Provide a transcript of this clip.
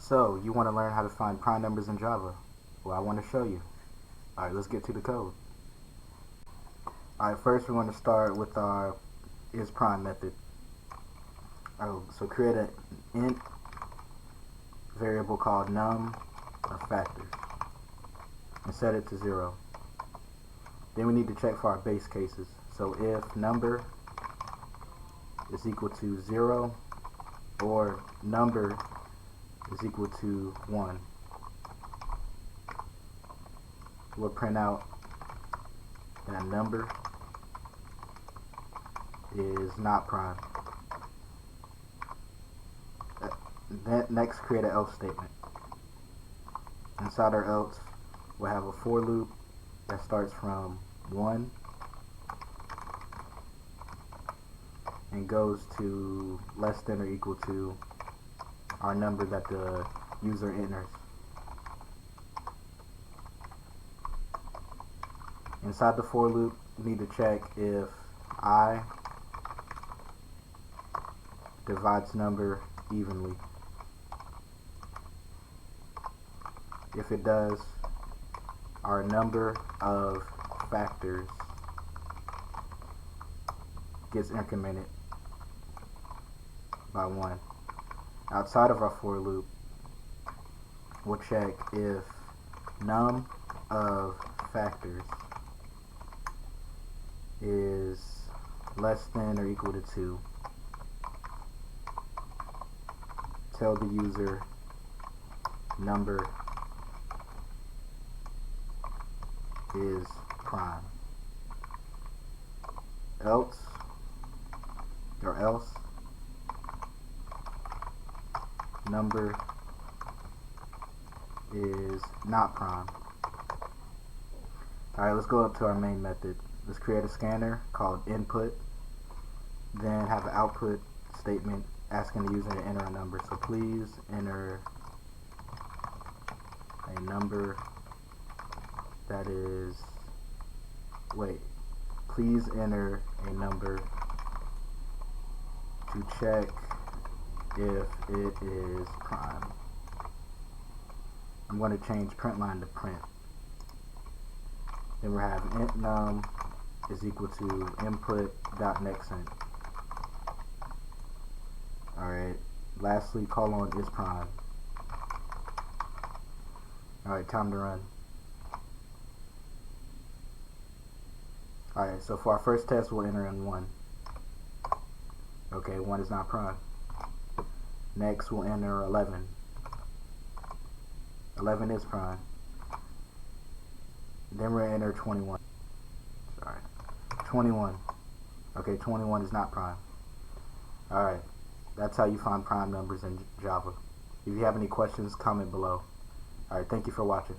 So, you want to learn how to find prime numbers in Java? Well, I want to show you. Alright, let's get to the code. Alright, first we're going to start with our isPrime method. So create an int variable called num of factors and set it to 0. Then we need to check for our base cases. So if number is equal to 0 or number is equal to 1, we'll print out that number is not prime. Then next, create an else statement. Inside our else, we'll have a for loop that starts from 1 and goes to less than or equal to our number that the user enters. Inside the for loop, we need to check if I divides number evenly. If it does, our number of factors gets incremented by 1. Outside of our for loop, we'll check if num of factors is less than or equal to 2. Tell the user number is prime. Else number is not prime. Alright, let's go up to our main method. Let's create a scanner called input, then have an output statement asking the user to enter a number. So please enter a number that is, please enter a number to check if it is prime. I'm going to change print line to print. Then we'll have int num is equal to input.nextInt. Alright, lastly, colon is prime. Alright, time to run. Alright, so for our first test, we'll enter in 1. Okay, 1 is not prime. Next, we'll enter 11. 11 is prime. Then we'll enter 21. 21. Okay, 21 is not prime. Alright, that's how you find prime numbers in Java. If you have any questions, comment below. Alright, thank you for watching.